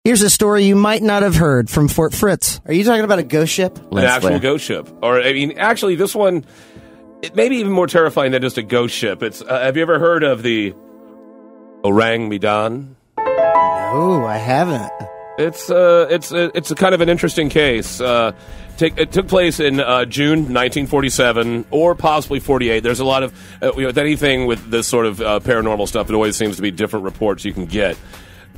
Here's a story you might not have heard from Fort Fritz. Are you talking about a ghost ship? An actual ghost ship. Or, I mean, actually, this one, it may be even more terrifying than just a ghost ship. It's have you ever heard of the Orang Medan? No, I haven't. It's a kind of an interesting case. It took place in June 1947, or possibly 48. There's a lot of with anything with this sort of paranormal stuff. It always seems to be different reports you can get.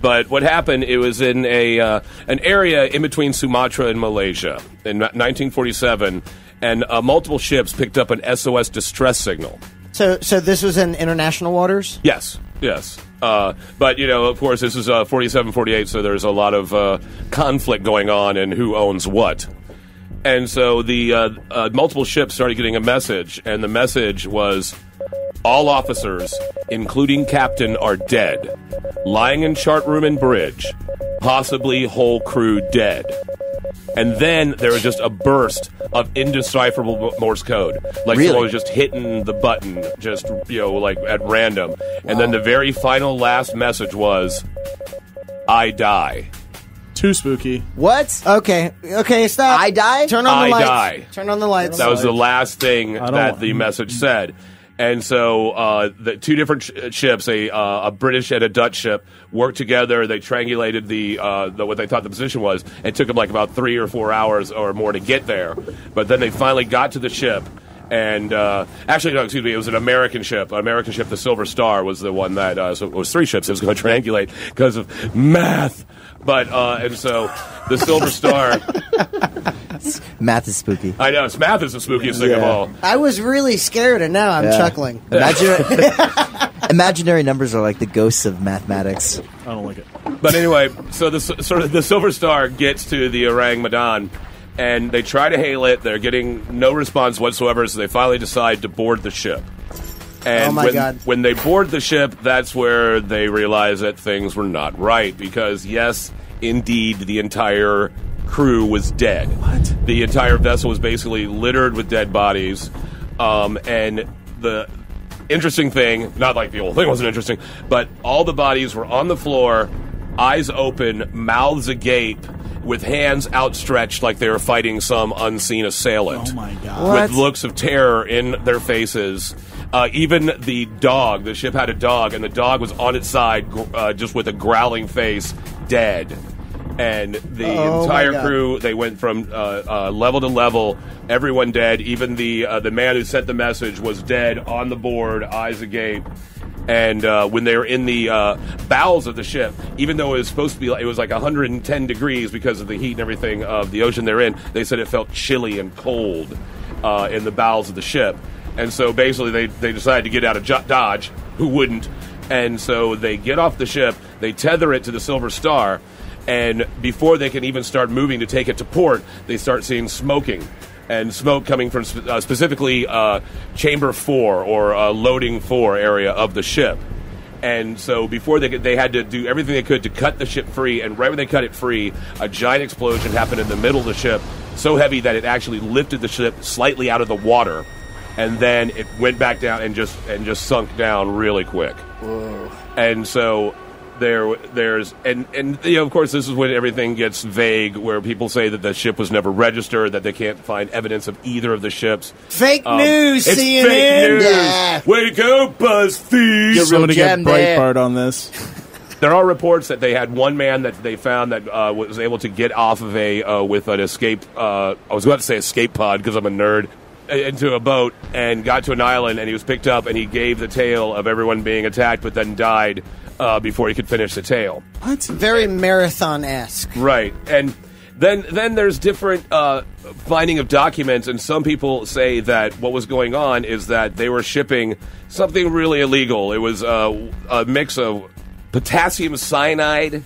But what happened? It was in an area in between Sumatra and Malaysia in 1947, and multiple ships picked up an SOS distress signal. So this was in international waters? Yes. But, of course, this is 47, 48, so there's a lot of conflict going on and who owns what. And so the multiple ships started getting a message, and the message was, all officers, including captain, are dead. Lying in chart room and bridge. Possibly whole crew dead. And then there was just a burst of indecipherable Morse code. Like someone was just hitting the button, just, like at random. And then the very final last message was, I die. Too spooky. What? Okay, stop. I die? Turn on the lights. Die. Turn on the lights. That was the last thing that the message said. And so the two different ships, a British and a Dutch ship, worked together. They triangulated the what they thought the position was. It took them like about 3 or 4 hours or more to get there. But then they finally got to the ship. And actually, no, excuse me, it was an American ship. An American ship, the Silver Star, was the one that, so it was 3 ships. It was going to triangulate because of math. But, and so the Silver Star. Math is spooky. I know, math is the spookiest thing of all. I was really scared, and now I'm chuckling. Imaginary numbers are like the ghosts of mathematics. I don't like it. But anyway, so the Silver Star gets to the Orang Medan, and they try to hail it. They're getting no response whatsoever, so they finally decide to board the ship. And when they board the ship, that's where they realize that things were not right. Because, yes, indeed, the entire crew was dead. What? The entire vessel was basically littered with dead bodies. And the interesting thing, not like the whole thing wasn't interesting, but all the bodies were on the floor, eyes open, mouths agape, with hands outstretched like they were fighting some unseen assailant. Oh, my God. With looks of terror in their faces. Even the dog, the ship had a dog, and the dog was on its side, just with a growling face, dead. And the entire crew, they went from level to level, everyone dead. Even the man who sent the message was dead on the board, eyes agape. And when they were in the bowels of the ship, even though it was supposed to be, it was like 110 degrees because of the heat and everything of the ocean they're in, they said it felt chilly and cold in the bowels of the ship. And so basically they decided to get out of Dodge. Who wouldn't? And so they get off the ship, they tether it to the Silver Star, and before they can even start moving to take it to port, they start seeing smoking. And smoke coming from specifically Chamber 4 or Loading 4 area of the ship. And so before they had to do everything they could to cut the ship free, and right when they cut it free, a giant explosion happened in the middle of the ship, so heavy that it actually lifted the ship slightly out of the water. And then it went back down and just sunk down really quick. Whoa. And so there's of course this is when everything gets vague, where people say that the ship was never registered, that they can't find evidence of either of the ships. Fake news, it's CNN. Fake news. Yeah. Way to go, BuzzFeed. Somebody get Breitbart on this. There are reports that they had one man that they found that was able to get off of with an escape. I was about to say escape pod because I'm a nerd. Into a boat and got to an island, and he was picked up, and he gave the tale of everyone being attacked, but then died before he could finish the tale. What? Very marathon-esque. Right. And then there's different finding of documents, and some people say that what was going on is that they were shipping something really illegal. It was a mix of potassium cyanide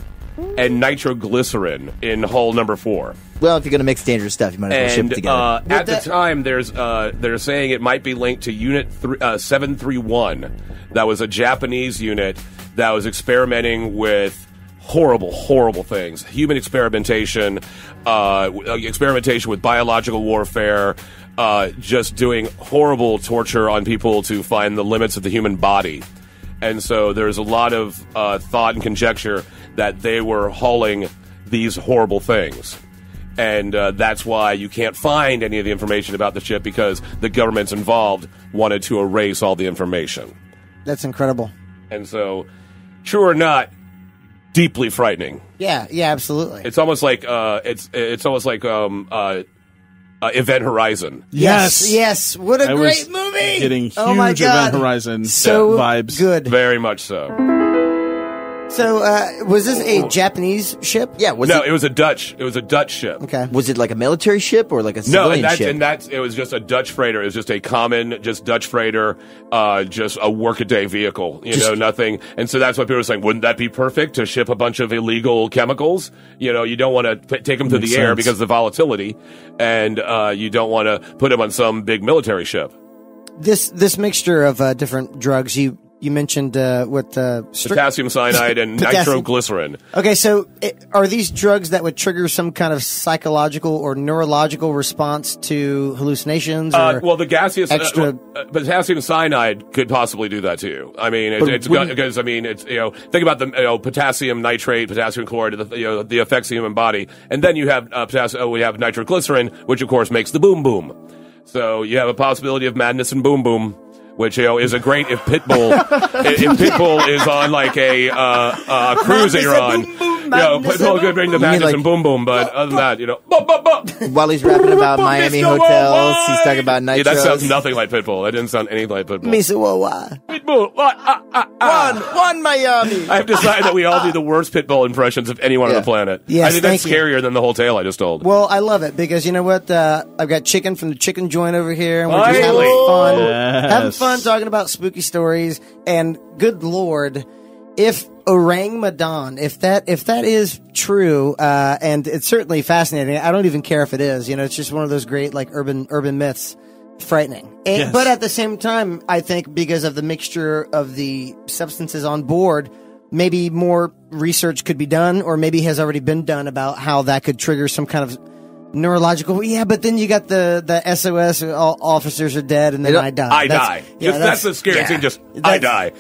and nitroglycerin in hull number 4. Well, if you're going to mix dangerous stuff, you might as well ship it together. At the time, they're saying it might be linked to Unit 731. That was a Japanese unit that was experimenting with horrible, horrible things. Human experimentation, experimentation with biological warfare, just doing horrible torture on people to find the limits of the human body. And so there's a lot of thought and conjecture that they were hauling these horrible things. And that's why you can't find any of the information about the ship, because the governments involved wanted to erase all the information. That's incredible. And so, true or not, deeply frightening. Yeah, absolutely. It's almost like Event Horizon. Yes. What a great movie! Getting huge my God. Event Horizon vibes. Good. Very much so. So, was this a Japanese ship? Yeah. It was a Dutch ship. Okay. Was it like a military ship or like a civilian ship? It was just a Dutch freighter. It was just a common, just Dutch freighter, just a workaday vehicle. Nothing. And so that's why people were saying, wouldn't that be perfect to ship a bunch of illegal chemicals? You don't want to take them to the air because of the volatility, and you don't want to put them on some big military ship. This mixture of different drugs, you mentioned potassium cyanide and nitroglycerin. Okay, so are these drugs that would trigger some kind of psychological or neurological response to hallucinations? Well, the gaseous extra potassium cyanide could possibly do that too. I mean, it's think about the potassium nitrate, potassium chloride, the effects of the human body, and then you have we have nitroglycerin, which of course makes the boom boom. So you have a possibility of madness and boom boom, which is a great if Pitbull is on like a cruise that you're on. Pitbull could bring the madness and boom boom, but other than that, while he's rapping about Miami hotels, he's talking about nitros. Yeah, that sounds nothing like Pitbull. That didn't sound anything like Pitbull. Misa Wawa. Pitbull. One Miami. I've decided that we all do the worst Pitbull impressions of anyone on the planet. Yes, I think that's scarier than the whole tale I just told. Well, I love it because you know what? I've got chicken from the chicken joint over here, and we're just having fun. Yes. Having fun talking about spooky stories. And good Lord, if Orang Madan, if that is true, and it's certainly fascinating. I don't even care if it is. It's just one of those great like urban myths. Frightening. Yes. But at the same time, I think because of the mixture of the substances on board, maybe more research could be done, or maybe has already been done about how that could trigger some kind of neurological. Yeah, but then you got the SOS. All officers are dead, and then I die. That's the scary thing. Just I die.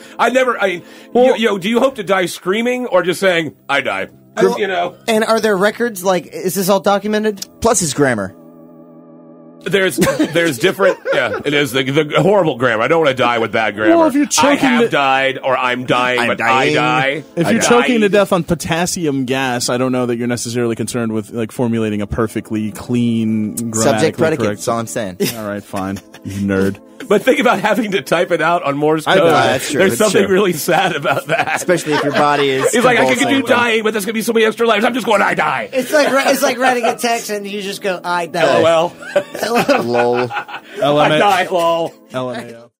Do you hope to die screaming or just saying I die? And are there records? Like, is this all documented? Plus his grammar. There's different. Yeah, it is the horrible grammar. I don't want to die with bad grammar. Well, if you're choking I have died, or I'm dying, but I die. If you're choking to death on potassium gas, I don't know that you're necessarily concerned with like formulating a perfectly clean subject predicate. Correct. That's all I'm saying. All right, fine, you nerd. But think about having to type it out on Morse code. That's true. There's something really sad about that. Especially if your body is. It's like I could do dying, but there's gonna be so many extra lives. I'm just going I die. It's like writing a text and you just go I die. LOL. Lol. I die. Lol. LMAO.